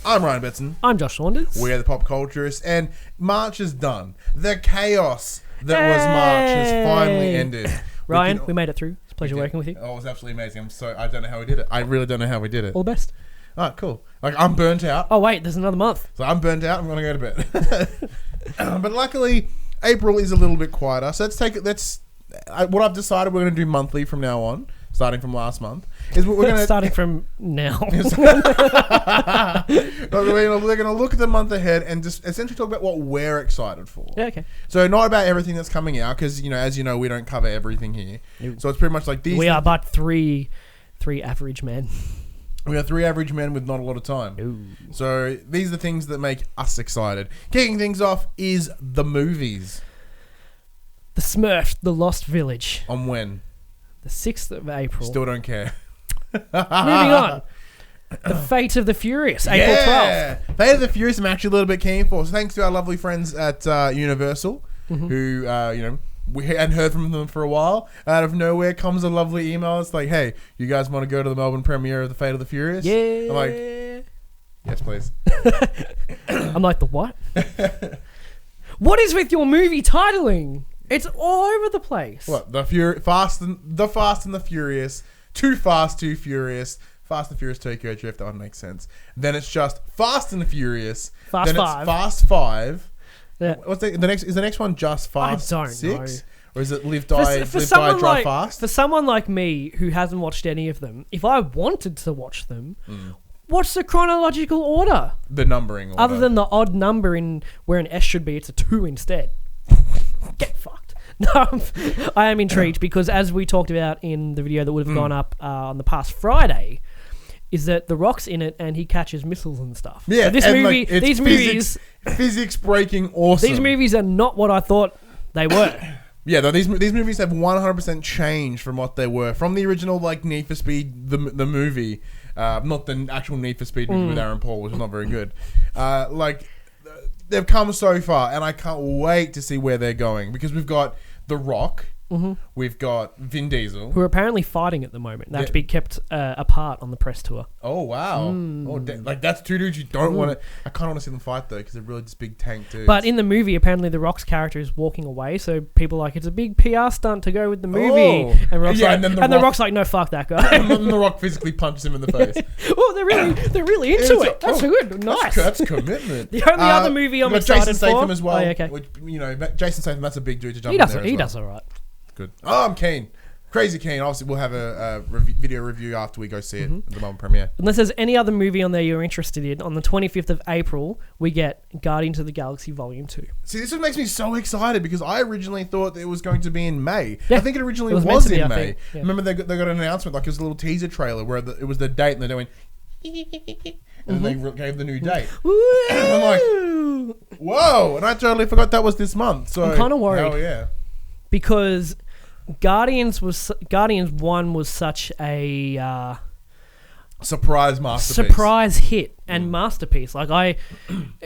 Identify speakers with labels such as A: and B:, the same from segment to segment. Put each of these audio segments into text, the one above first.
A: I'm Ryan Betson.
B: I'm Josh Saunders.
A: We're the Pop Culturists, and March is done. The chaos that was March has finally ended.
B: Ryan, we made it through. It's a pleasure working with you.
A: Oh, it was absolutely amazing. I don't know how we did it. I really don't know how we did it.
B: All the best.
A: Oh, cool. Like, I'm burnt out.
B: Oh, wait, there's another month.
A: So I'm burnt out. I'm going to go to bed. But luckily, April is a little bit quieter. So let's take it. What I've decided we're going to do monthly from now on, starting from last month, is we're going to...
B: Starting from now.
A: We're going to look at the month ahead and just essentially talk about what we're excited for.
B: Yeah, okay.
A: So not about everything that's coming out, because, as you know, we don't cover everything here. So it's pretty much like these...
B: We are but three average men.
A: We are three average men with not a lot of time.
B: Ooh.
A: So these are the things that make us excited. Kicking things off is the movies.
B: The Smurfs, The Lost Village.
A: On when?
B: The 6th of April.
A: Still don't care.
B: Moving on. The Fate of the Furious, April 12th.
A: Fate of the Furious I'm actually a little bit keen for. So thanks to our lovely friends at Universal, who, we hadn't heard from them for a while. Out of nowhere comes a lovely email. It's like, hey, you guys want to go to the Melbourne premiere of The Fate of the Furious?
B: Yeah.
A: I'm like, yes, please.
B: I'm like, the what? What is with your movie titling? It's all over the place.
A: What? The Fast and the Furious, Too Fast, Too Furious, Fast and Furious Tokyo Drift. That one makes sense. Then it's just Fast and the Furious.
B: Fast
A: then
B: 5.
A: It's Fast 5.
B: Yeah.
A: What's the next? Is the next one just Fast?
B: I don't
A: 6?
B: know.
A: Or is it Live, Die, Drive Fast?
B: For someone like me who hasn't watched any of them, if I wanted to watch them, what's the chronological order?
A: The numbering order.
B: Other than the odd number in where an S should be, it's a 2 instead. Get fucked. No, I am intrigued because as we talked about in the video that would have gone up on the past Friday, is that The Rock's in it and he catches missiles and stuff.
A: Yeah,
B: so these movies,
A: physics breaking awesome.
B: These movies are not what I thought they were.
A: Yeah, though these movies have 100% changed from what they were from the original, like Need for Speed, the movie, not the actual Need for Speed movie with Aaron Paul, which is not very good. They've come so far, and I can't wait to see where they're going because we've got The Rock. We've got Vin Diesel,
B: who are apparently fighting at the moment. They have to be kept apart on the press tour.
A: Oh wow! Like that's two dudes you don't want to. I kind of want to see them fight though because they're really just big tank dudes.
B: But in the movie, apparently The Rock's character is walking away, so people are like it's a big PR stunt to go with the movie. And Rock's The Rock's like, no, fuck that guy.
A: And then The Rock physically punches him in the face.
B: Oh, they're really into it. That's good. Nice.
A: That's commitment.
B: The only other movie I'm excited
A: Jason Statham
B: for
A: as well.
B: Oh, yeah, okay.
A: Which, Jason Statham, that's a big dude to jump in there.
B: He does all right.
A: Good. Oh, I'm keen. Crazy keen. Obviously, we'll have a video review after we go see it at the Melbourne premiere.
B: Unless there's any other movie on there you're interested in, on the 25th of April, we get Guardians of the Galaxy Volume 2.
A: See, this makes me so excited because I originally thought it was going to be in May.
B: Yeah.
A: I think it originally was in May. Yeah. Remember they got an announcement, like it was a little teaser trailer where it was the date and they're doing... and they gave the new date. And I'm like, whoa! And I totally forgot that was this month. So
B: I'm kind of worried.
A: Hell yeah.
B: Because Guardians 1 was such a
A: surprise masterpiece,
B: surprise hit and masterpiece. It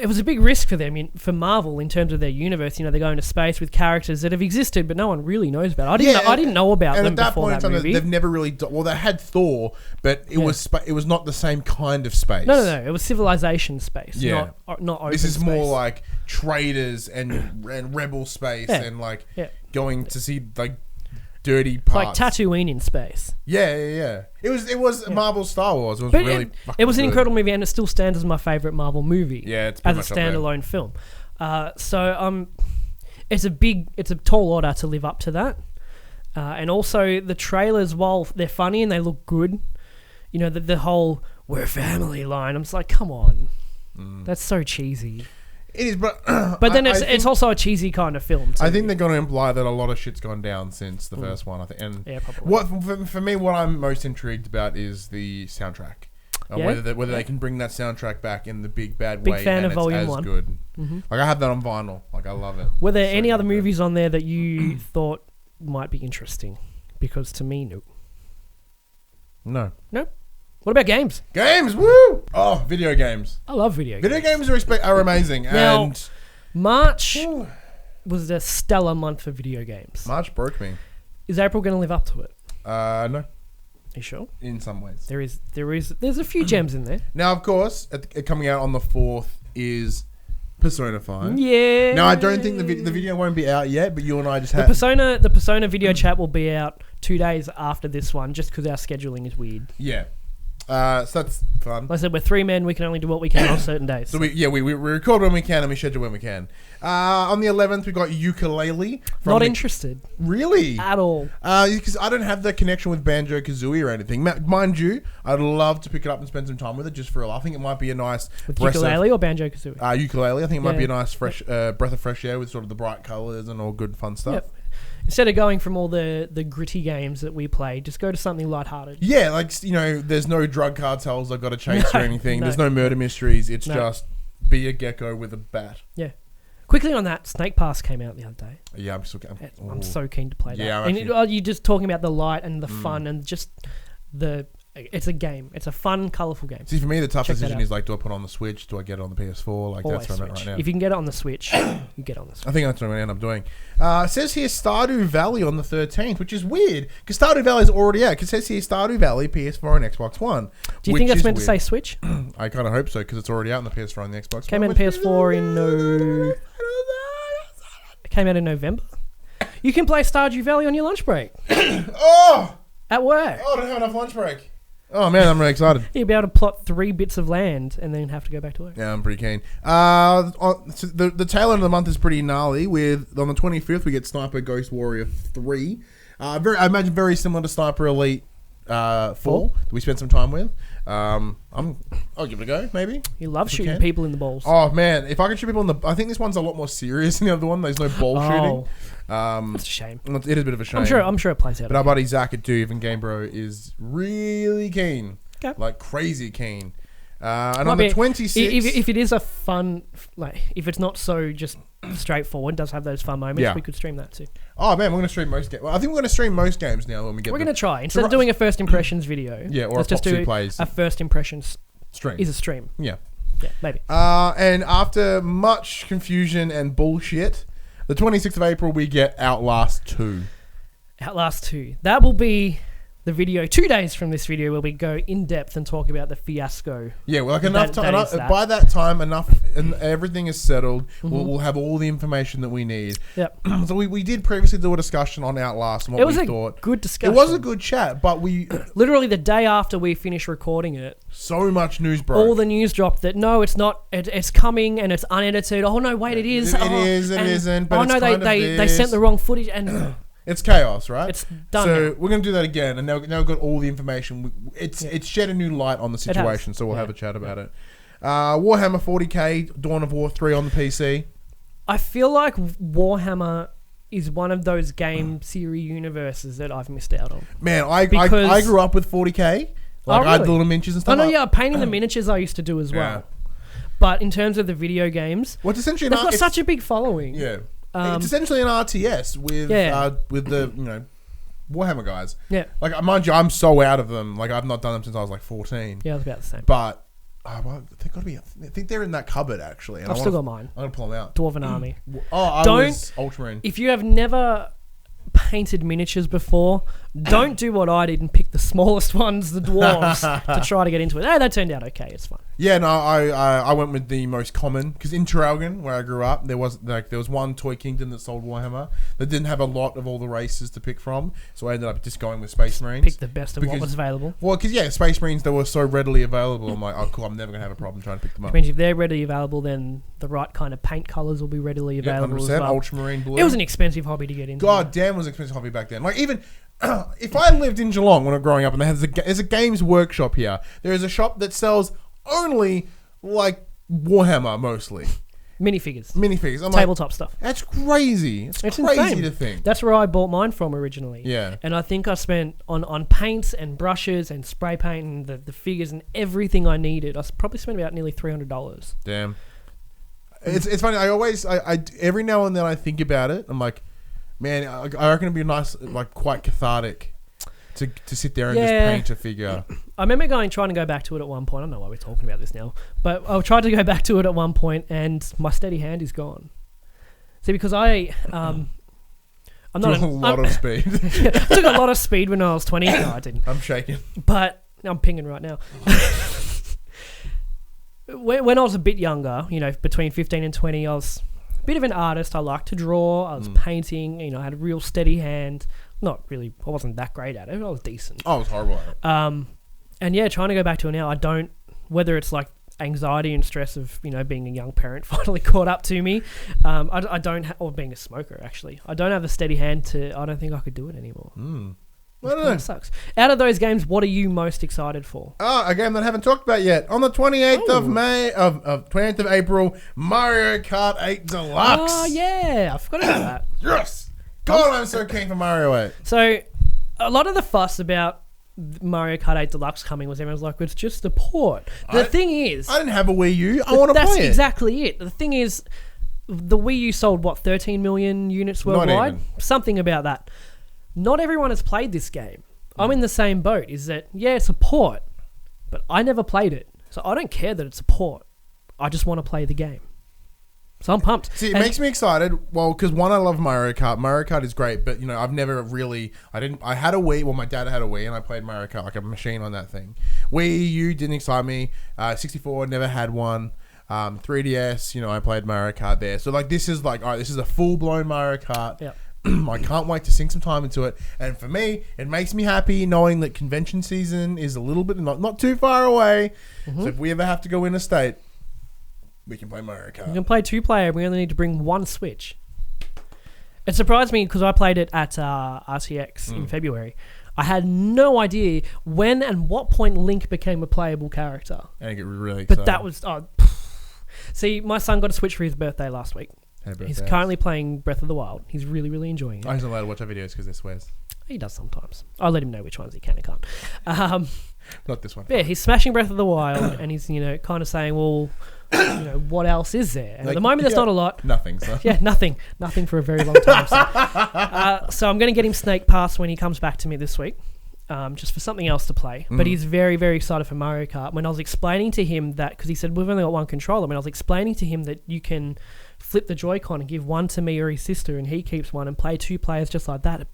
B: was a big risk for them for Marvel in terms of their universe. They're going to space with characters that have existed, but no one really knows about. I didn't know about them before that movie.
A: They've never really. They had Thor, but it was not the same kind of space.
B: No. It was civilization space.
A: Yeah.
B: not open
A: This is
B: space.
A: more like traders and rebel space and going to see dirty parts.
B: Like Tatooine in space.
A: Yeah. It was Marvel Star Wars. It was
B: it was an incredible movie, and it still stands as my favorite Marvel movie.
A: Yeah, it's
B: as a standalone film. It's a tall order to live up to that. And also the trailers, while they're funny and they look good, the whole "we're family" line. I'm just like, come on, that's so cheesy.
A: It is, but
B: then it's also a cheesy kind of film.
A: I think they're going to imply that a lot of shit's gone down since the first one. I think, and
B: yeah, probably.
A: What for me, what I'm most intrigued about is the soundtrack. Whether they can bring that soundtrack back in the big bad way.
B: Big fan of Volume 1.
A: Good. Like I have that on vinyl. Like I love it.
B: Were there any other movies on there that you thought might be interesting? Because to me, no. What about games?
A: Games, woo! Oh, video games.
B: I love video games.
A: Video games are amazing.
B: Now,
A: and
B: March was a stellar month for video games.
A: March broke me.
B: Is April going to live up to it?
A: No.
B: You sure?
A: in some ways.
B: There's a few gems in there.
A: Now, of course, coming out on the 4th is Persona 5.
B: Yeah.
A: Now, I don't think the video won't be out yet, but you and I just had...
B: The Persona video chat will be out 2 days after this one, just because our scheduling is weird.
A: Yeah. So that's fun.
B: Like I said, we're 3 men. We can only do what we can on certain days.
A: So we record when we can and we schedule when we can. On the 11th, we got Yooka-Laylee.
B: Not interested.
A: Really?
B: At all.
A: Because I don't have the connection with Banjo-Kazooie or anything. Mind you, I'd love to pick it up and spend some time with it just for a laugh. I think it might be a nice...
B: With Yooka-Laylee or Banjo-Kazooie?
A: Yooka-Laylee. I think it might be a nice fresh breath of fresh air with sort of the bright colours and all good fun stuff.
B: Yep. Instead of going from all the gritty games that we play, just go to something lighthearted.
A: Yeah, like, there's no drug cartels I've got to chase or anything.
B: No.
A: There's no murder mysteries. It's just be a gecko with a bat.
B: Yeah. Quickly on that, Snake Pass came out the other day.
A: Yeah, I'm
B: so keen to play that.
A: Yeah,
B: you're just talking about the light and the fun and just it's a game. It's a fun, colourful game.
A: See, for me, the tough decision is like, do I put it on the Switch? Do I get it on the PS4? Like,
B: Always
A: that's where I'm at right now.
B: If you can get it on the Switch, you get it on the Switch.
A: I think that's what I'm going to end up doing. It says here Stardew Valley on the 13th, which is weird because Stardew Valley is already out. Because it says here Stardew Valley, PS4 and Xbox One.
B: Do you think that's meant to say Switch?
A: I kind of hope so because it's already out on the PS4 and the Xbox
B: Came
A: One.
B: out on PS4 It came out in November. You can play Stardew Valley on your lunch break.
A: Oh!
B: At work.
A: Oh, I don't have enough lunch break. Oh, man, I'm really excited.
B: You'll be able to plot 3 bits of land and then have to go back to work.
A: Yeah, I'm pretty keen. So the tail end of the month is pretty gnarly. With on the 25th, we get Sniper Ghost Warrior 3. I imagine very similar to Sniper Elite 4 that we spent some time with. I'll give it a go, maybe.
B: You love shooting people in the balls.
A: Oh, man. If I can shoot people in the... I think this one's a lot more serious than the other one. There's no ball shooting.
B: That's a shame.
A: It is a bit of a shame.
B: I'm sure it plays out.
A: But our buddy Zach at Do Even Game Bro is really keen.
B: Okay.
A: Like, crazy keen. And on the 26th...
B: If it is a fun... if it's not so just straightforward, does have those fun moments, we could stream that too.
A: Oh, man, we're going to stream most games. Well, I think we're going to stream most games now when we get
B: We're going to try. Instead of doing a first impressions video,
A: or
B: let's just do
A: plays.
B: a first impressions
A: stream.
B: Is a stream.
A: Yeah.
B: Yeah, maybe.
A: And after much confusion and bullshit, the 26th of April, we get Outlast 2.
B: Outlast 2. That will be the video 2 days from this video where we go in depth and talk about the fiasco.
A: Yeah, well, like enough time. By that time, and everything is settled. We'll have all the information that we need.
B: Yep.
A: So we did previously do a discussion on Outlast and what we thought. It was a
B: good discussion.
A: It was a good chat, but we
B: literally the day after we finished recording it,
A: so much news broke.
B: All the news dropped that no, it's not. It's coming and it's unedited. Oh no, wait, it is.
A: It is. It isn't. But
B: no, they sent the wrong footage and.
A: It's chaos, right?
B: It's done.
A: So we're going to do that again, and now we've got all the information. It's shed a new light on the situation, so we'll have a chat about it. Warhammer 40k, Dawn of War 3 on the PC.
B: I feel like Warhammer is one of those game series universes that I've missed out on.
A: Man, I grew up with 40k. Like, I had the little miniatures and stuff.
B: Oh, no, yeah, painting the miniatures I used to do as well. But in terms of the video games,
A: essentially
B: they've got such a big following.
A: Yeah. It's essentially an RTS with the Warhammer guys.
B: Yeah.
A: Like, mind you, I'm so out of them. Like, I've not done them since I was like 14.
B: Yeah, I was about the same.
A: But they've got to be. I think they're in that cupboard actually. And
B: I've still got mine.
A: I'm gonna pull them out.
B: Dwarven Army.
A: I was Ultramarine.
B: If you have never painted miniatures before, don't do what I did and pick the smallest ones, the dwarves, to try to get into it. Hey, that turned out okay. It's fine.
A: Yeah, no, I went with the most common because in Traralgon, where I grew up, there was one toy kingdom that sold Warhammer that didn't have a lot of all the races to pick from, so I ended up just going with Space Marines.
B: Pick the best of what was available.
A: Well, because Space Marines, they were so readily available. I'm like, oh cool, I'm never gonna have a problem trying to pick them up.
B: Which means if they're readily available, then the right kind of paint colors will be readily available as well.
A: Ultramarine blue.
B: It was an expensive hobby to get into.
A: God damn, it was an expensive hobby back then. Like even. If I lived in Geelong when I was growing up and there's a games workshop here, there is a shop that sells only like Warhammer mostly.
B: Minifigures.
A: I'm
B: tabletop stuff.
A: That's crazy. It's crazy
B: insane
A: to think.
B: That's where I bought mine from originally.
A: Yeah.
B: And I think I spent on paints and brushes and spray paint and the figures and everything I needed. I probably spent about nearly $300.
A: Damn. It's funny. I every now and then I think about it. I'm like, man, I reckon it'd be nice, like quite cathartic to sit there and just paint a figure.
B: I remember trying to go back to it at one point. I don't know why we're talking about this now, but I tried to go back to it at one point and my steady hand is gone. See, because I I'm not
A: a lot of speed.
B: I took a lot of speed when I was 20. No, I didn't.
A: I'm shaking.
B: But I'm pinging right now. When I was a bit younger, between 15 and 20, I was a bit of an artist. I liked to draw. I was painting. I had a real steady hand. Not really. I wasn't that great at it. I was decent.
A: I was horrible at it.
B: And yeah, trying to go back to it now, I don't. Whether it's like anxiety and stress of being a young parent finally caught up to me. I don't, or being a smoker actually. I don't have a steady hand to. I don't think I could do it anymore.
A: I don't know.
B: Sucks. Out of those games, what are you most excited for?
A: A game that I haven't talked about yet. On the 28th of May, of 28th of April, Mario Kart 8 Deluxe.
B: Oh yeah, I forgot about that.
A: Yes. God, I'm so keen for Mario 8.
B: So, a lot of the fuss about Mario Kart 8 Deluxe coming was everyone's like, it's just a port. The thing is,
A: I didn't have a Wii U. I want to play it.
B: That's exactly it. The thing is, the Wii U sold, 13 million units worldwide? Something about that. Not everyone has played this game. I'm in the same boat. Is that, yeah, it's a port, but I never played it. So I don't care that it's a port. I just want to play the game. So I'm pumped.
A: See, it makes me excited. Well, because one, I love Mario Kart. Mario Kart is great, but I've never really. I had a Wii. Well, my dad had a Wii, and I played Mario Kart like a machine on that thing. Wii U didn't excite me. 64 never had one. 3DS, I played Mario Kart there. So this is all right, this is a full blown Mario Kart.
B: Yep.
A: I can't wait to sink some time into it. And for me, it makes me happy knowing that convention season is a little bit not too far away. So if we ever have to go interstate, we can play Mario Kart.
B: You can play 2-player. We only need to bring one Switch. It surprised me because I played it at RTX in February. I had no idea when and what point Link became a playable character.
A: And I get really excited.
B: But that was... See, my son got a Switch for his birthday last week. He's currently playing Breath of the Wild. He's really, really enjoying it.
A: I wasn't allowed to watch our videos because they're swears.
B: He does sometimes. I'll let him know which ones he can and can't.
A: Not this one.
B: Yeah, he's smashing Breath of the Wild, and he's kind of saying, well, what else is there? And at the moment, there's not a lot.
A: Nothing. So.
B: Yeah, nothing for a very long time. So I'm going to get him Snake Pass when he comes back to me this week. Just for something else to play. But he's very, very excited for Mario Kart. When I was explaining to him that, because he said, we've only got one controller, when I was explaining to him that you can flip the Joy-Con and give one to me or his sister and he keeps one and play 2 players just like that.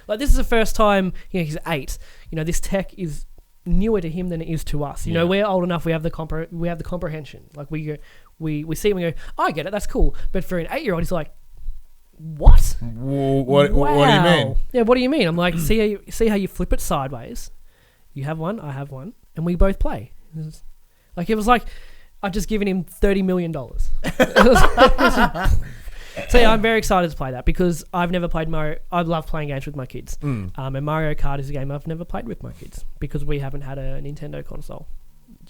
B: This is the first time, he's 8. This tech is newer to him than it is to us. We're old enough, we have the comprehension. We see it and we go, oh, I get it, that's cool. But for an 8-year-old, he's like, what?
A: What do you mean?
B: Yeah, what do you mean? I'm like, see how you flip it sideways. You have one, I have one, and we both play. It was like I've just given him $30 million. So yeah, I'm very excited to play that because I've never played Mario. I love playing games with my kids, and Mario Kart is a game I've never played with my kids because we haven't had a Nintendo console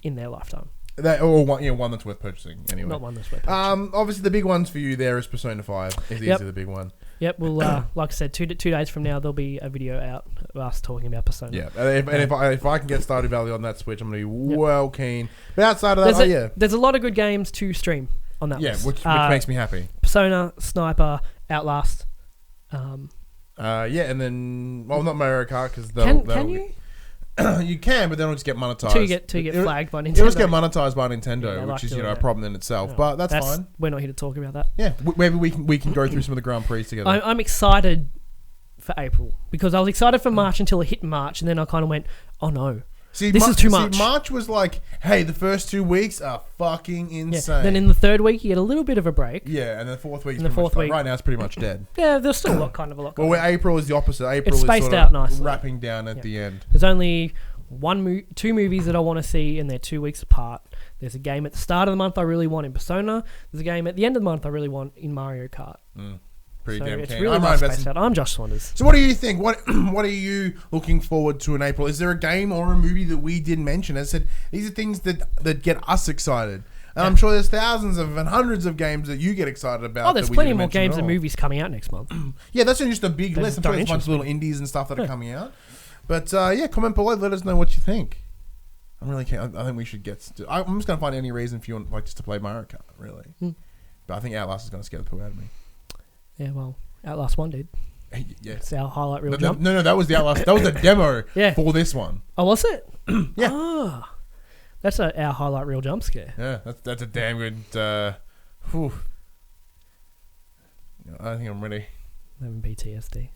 B: in their lifetime.
A: One that's worth purchasing anyway.
B: Not one that's worth purchasing.
A: Obviously, the big ones for you there is Persona 5. Is easily the big one.
B: Yep. Well, like I said, 2 days from now there'll be a video out of us talking about Persona.
A: Yeah. If I can get Stardew Valley on that Switch, I'm going to be well keen. But outside of that,
B: there's a lot of good games to stream on that list.
A: Which makes me happy.
B: Persona, Sniper, Outlast.
A: And then not Mario Kart because
B: can you?
A: You can, but then it'll just get monetized.
B: To get flagged by Nintendo.
A: It'll just get monetized by Nintendo, which is a problem in itself.
B: No,
A: but that's fine.
B: We're not here to talk about that.
A: Yeah, maybe we can go through some of the Grand Prix together.
B: I'm excited for April because I was excited for March until it hit March, and then I kind of went, oh no. This is too much.
A: March was like, hey, the first 2 weeks are fucking insane.
B: Yeah. Then in the 3rd week, you get a little bit of a break.
A: Yeah, and the 4th week. Right now, it's pretty much dead.
B: Yeah, there's still a lot. Well,
A: April is the opposite. April is
B: spaced
A: sort
B: out
A: of
B: nicely.
A: wrapping down at the end.
B: There's only 2 movies that I want to see, and they're 2 weeks apart. There's a game at the start of the month I really want in Persona. There's a game at the end of the month I really want in Mario Kart.
A: Pretty damn
B: it's
A: keen.
B: really nice spaced out. I'm Josh Saunders.
A: So what do you think? What are you looking forward to in April? Is there a game or a movie that we didn't mention? As I said, these are things that get us excited. And I'm sure there's thousands and hundreds of games that you get excited about.
B: Oh, there's plenty more games and movies coming out next month.
A: Yeah, that's just a big list. I'm sure there's a bunch of little indies and stuff that are coming out. But comment below. Let us know what you think. I'm really keen. I think we should get. I'm just going to find any reason for you just to play Mario Kart, really. But I think Outlast is going to scare the poo out of me. Yeah, well, Outlast 1 did. Yeah. It's our highlight reel jump. No, that was the Outlast. That was the demo for this one. Oh, was it? Yeah. Oh, that's our highlight reel jump scare. Yeah, that's a damn good... I think I'm ready.
B: having PTSD.